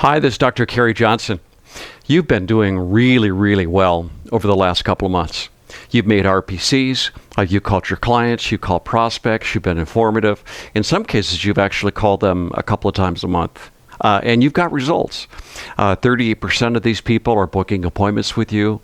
Hi, this is Dr. Kerry Johnson. You've been doing really, really well over the last couple of months. You've made RPCs, you called your clients, you called prospects, you've been informative. In some cases, you've actually called them a couple of times a month. And you've got results. 38% of these people are booking appointments with you,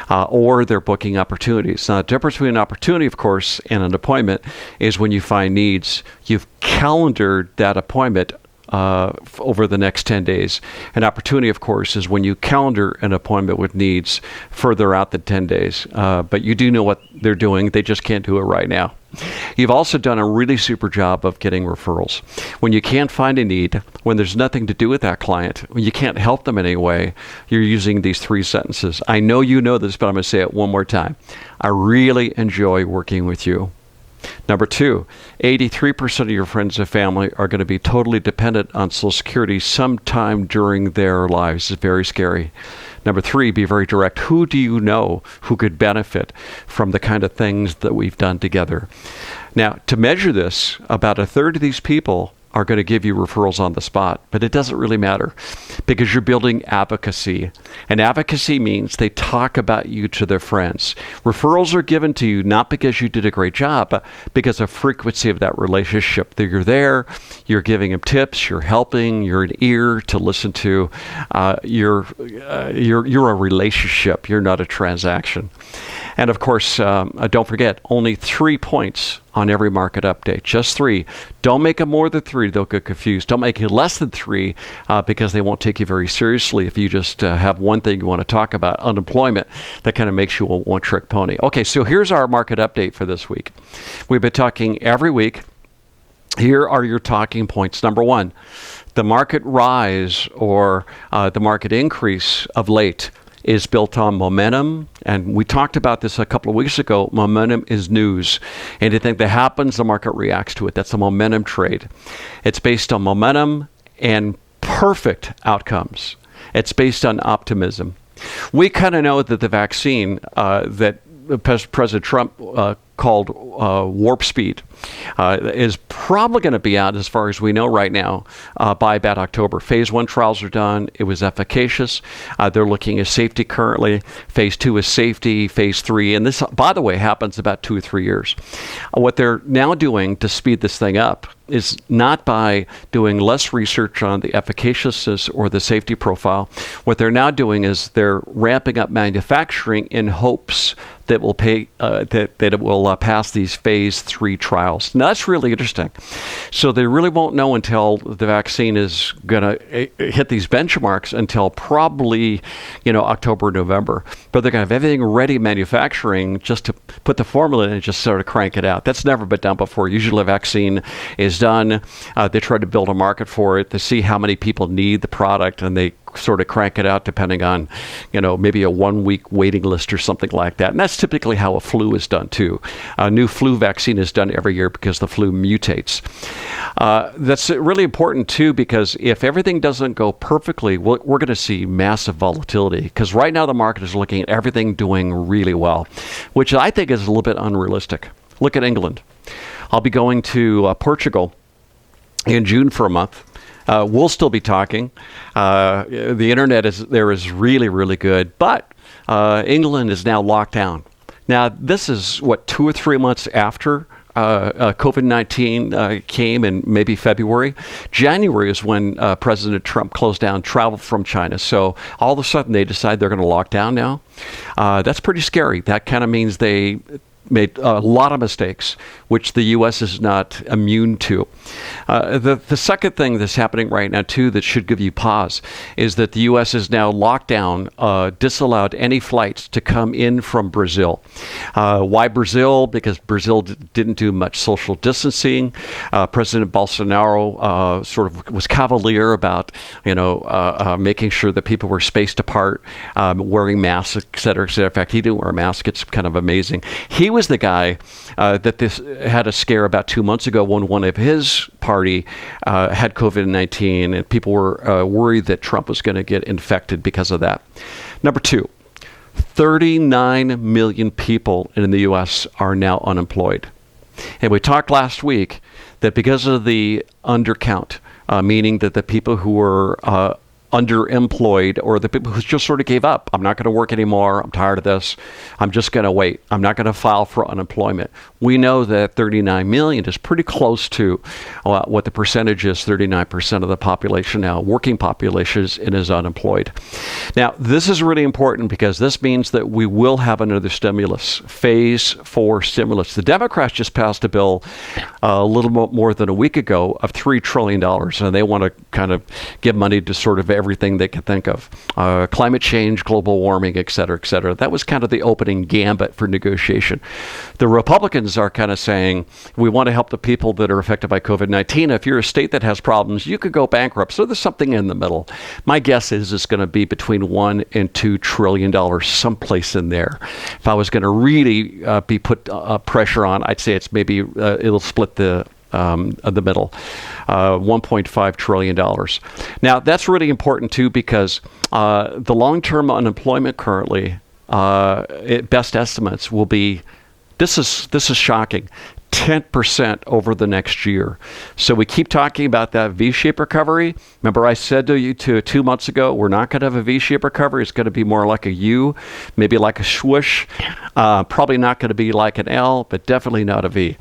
or they're booking opportunities. Now, the difference between an opportunity, of course, and an appointment is when you find needs, you've calendared that appointment over the next 10 days. An opportunity, of course, is when you calendar an appointment with needs further out than 10 days. But you do know what they're doing. They just can't do it right now. You've also done a really super job of getting referrals. When you can't find a need, when there's nothing to do with that client, when you can't help them in any way, you're using these 3 sentences. I know you know this, but I'm going to say it one more time. I really enjoy working with you. Number 2, 83% of your friends and family are going to be totally dependent on Social Security sometime during their lives. It's very scary. Number 3, be very direct. Who do you know who could benefit from the kind of things that we've done together? Now, to measure this, about a third of these people are going to give you referrals on the spot, but it doesn't really matter because you're building advocacy. And advocacy means they talk about you to their friends. Referrals are given to you not because you did a great job, but because of frequency of that relationship. That you're there, you're giving them tips, you're helping, you're an ear to listen to. You're a relationship. You're not a transaction. And of course, don't forget, only 3 points on every market update, just 3. Don't make them more than 3, they'll get confused. Don't make it less than 3 because they won't take you very seriously if you just have one thing you want to talk about, unemployment. That kind of makes you a one-trick pony. Okay, so here's our market update for this week. We've been talking every week. Here are your talking points. Number 1, the market rise or the market increase of late is built on momentum. And we talked about this a couple of weeks ago. Momentum is news. Anything that happens, the market reacts to it. That's a momentum trade. It's based on momentum and perfect outcomes. It's based on optimism. We kind of know that the vaccine that President Trump called warp speed is probably going to be out, as far as we know right now, by about October. Phase 1 trials are done. It was efficacious. They're looking at safety currently. Phase 2 is safety. Phase 3, and this, by the way, happens about 2 or 3 years. What they're now doing to speed this thing up is not by doing less research on the efficaciousness or the safety profile. What they're now doing is they're ramping up manufacturing in hopes that will that it will pass these phase 3 trials. Now that's really interesting. So they really won't know until the vaccine is going to hit these benchmarks until probably, October, November. But they're going to have everything ready manufacturing just to put the formula in and just sort of crank it out. That's never been done before. Usually a vaccine is done. They try to build a market for it to see how many people need the product, and they sort of crank it out depending on, maybe a 1-week waiting list or something like that. And that's typically how a flu is done too. A new flu vaccine is done every year because the flu mutates. That's really important too, because if everything doesn't go perfectly, we're going to see massive volatility, because right now the market is looking at everything doing really well, which I think is a little bit unrealistic. Look at England. I'll be going to Portugal in June for a month. We'll still be talking. The internet is really, really good, but England is now locked down. Now, this is 2 or 3 months after COVID-19 came in maybe February. January is when President Trump closed down travel from China. So all of a sudden they decide they're going to lock down now. That's pretty scary. That kind of means they made a lot of mistakes, which the U.S. is not immune to. The second thing that's happening right now, too, that should give you pause, is that the U.S. is now locked down, disallowed any flights to come in from Brazil. Why Brazil? Because Brazil didn't do much social distancing. President Bolsonaro sort of was cavalier about, making sure that people were spaced apart, wearing masks, et cetera, et cetera. In fact, he didn't wear a mask. It's kind of amazing. He was the guy that this had a scare about 2 months ago when one of his party had COVID-19, and people were worried that Trump was going to get infected because of that. Number 2, 39 million people in the U.S. are now unemployed. And we talked last week that because of the undercount, meaning that the people who were underemployed, or the people who just sort of gave up. I'm not going to work anymore. I'm tired of this. I'm just going to wait. I'm not going to file for unemployment. We know that 39 million is pretty close to what the percentage is. 39% of the population now, working population, is unemployed. Now, this is really important because this means that we will have another stimulus, phase 4 stimulus. The Democrats just passed a bill a little more than a week ago of $3 trillion, and they want to kind of give money to sort of everything they can think of. Climate change, global warming, et cetera, et cetera. That was kind of the opening gambit for negotiation. The Republicans are kind of saying, we want to help the people that are affected by COVID-19. If you're a state that has problems, you could go bankrupt. So there's something in the middle. My guess is it's going to be between $1 and $2 trillion, someplace in there. If I was going to really be put pressure on, I'd say it's maybe it'll split the middle, $1.5 trillion. Now, that's really important, too, because the long-term unemployment currently, best estimates will be, this is shocking, 10% over the next year. So we keep talking about that V-shaped recovery. Remember I said to you 2 months ago, we're not going to have a V-shaped recovery. It's going to be more like a U, maybe like a swoosh. Probably not going to be like an L, but definitely not a V.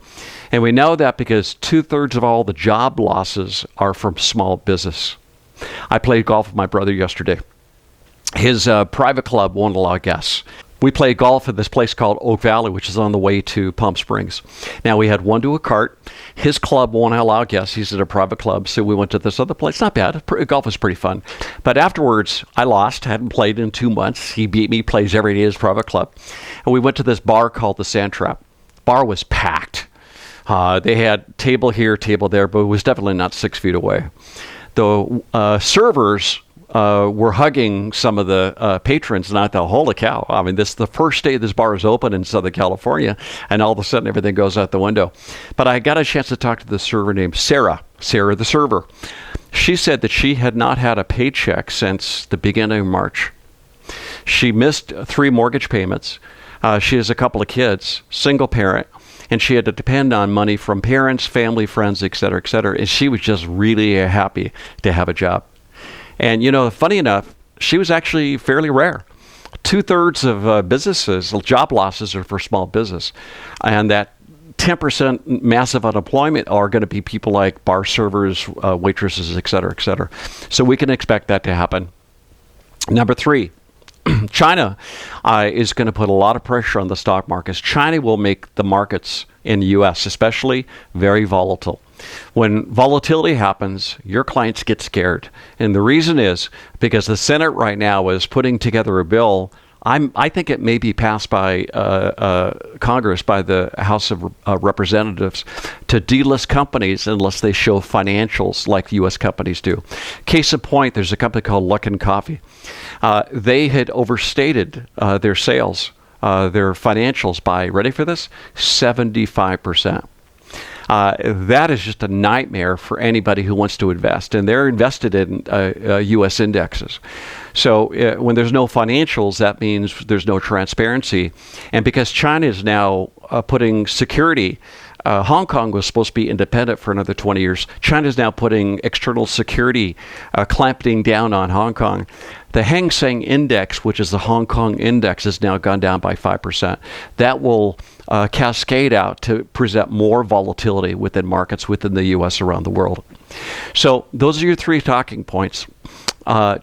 And we know that because 2/3 of all the job losses are from small business. I played golf with my brother yesterday. His private club won't allow guests. We played golf at this place called Oak Valley, which is on the way to Palm Springs. Now, we had one to a cart. His club won't allow guests. He's at a private club, so we went to this other place. Not bad. Golf was pretty fun. But afterwards, I lost. Hadn't played in 2 months. He beat me, plays every day at his private club. And we went to this bar called the Sand Trap. Bar was packed. They had table here, table there, but it was definitely not 6 feet away. The servers were hugging some of the patrons, and I thought, holy cow. I mean, this is the first day this bar is open in Southern California, and all of a sudden everything goes out the window. But I got a chance to talk to the server named Sarah the server. She said that she had not had a paycheck since the beginning of March. She missed 3 mortgage payments. She has a couple of kids, single parent. And she had to depend on money from parents, family, friends, et cetera, et cetera. And she was just really happy to have a job. And, funny enough, she was actually fairly rare. 2/3 of businesses, job losses are for small business. And that 10% massive unemployment are going to be people like bar servers, waitresses, et cetera, et cetera. So we can expect that to happen. Number 3. China is going to put a lot of pressure on the stock markets. China will make the markets in the U.S. especially very volatile. When volatility happens, your clients get scared. And the reason is because the Senate right now is putting together a bill. I think it may be passed by Congress, by the House of Representatives, to delist companies unless they show financials like U.S. companies do. Case in point, there's a company called Luckin Coffee. They had overstated their sales, their financials by, ready for this, 75%. That is just a nightmare for anybody who wants to invest, and they're invested in U.S. indexes. So when there's no financials, that means there's no transparency. And because China is now putting security, Hong Kong was supposed to be independent for another 20 years. China is now putting external security, clamping down on Hong Kong. The Hang Seng Index, which is the Hong Kong index, has now gone down by 5%. That will cascade out to present more volatility within markets within the U.S. around the world. So those are your 3 talking points.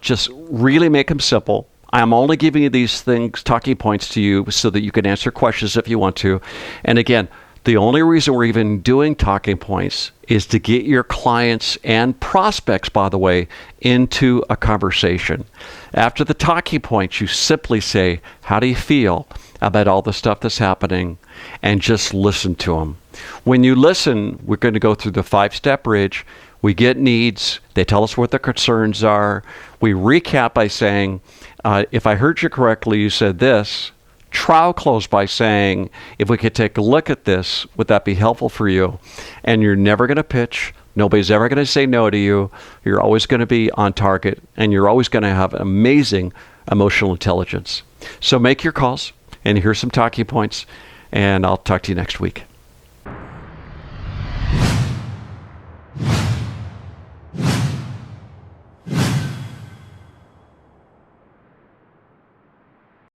Just really make them simple. I'm only giving you these talking points to you so that you can answer questions if you want to. And again, the only reason we're even doing talking points is to get your clients and prospects, by the way, into a conversation. After the talking points, you simply say, how do you feel about all the stuff that's happening? And just listen to them. When you listen, we're going to go through the 5-step bridge. We get needs. They tell us what their concerns are. We recap by saying, if I heard you correctly, you said this. Trial close by saying, if we could take a look at this, would that be helpful for you? And you're never going to pitch. Nobody's ever going to say no to you. You're always going to be on target, and you're always going to have amazing emotional intelligence. So make your calls, and here's some talking points, and I'll talk to you next week.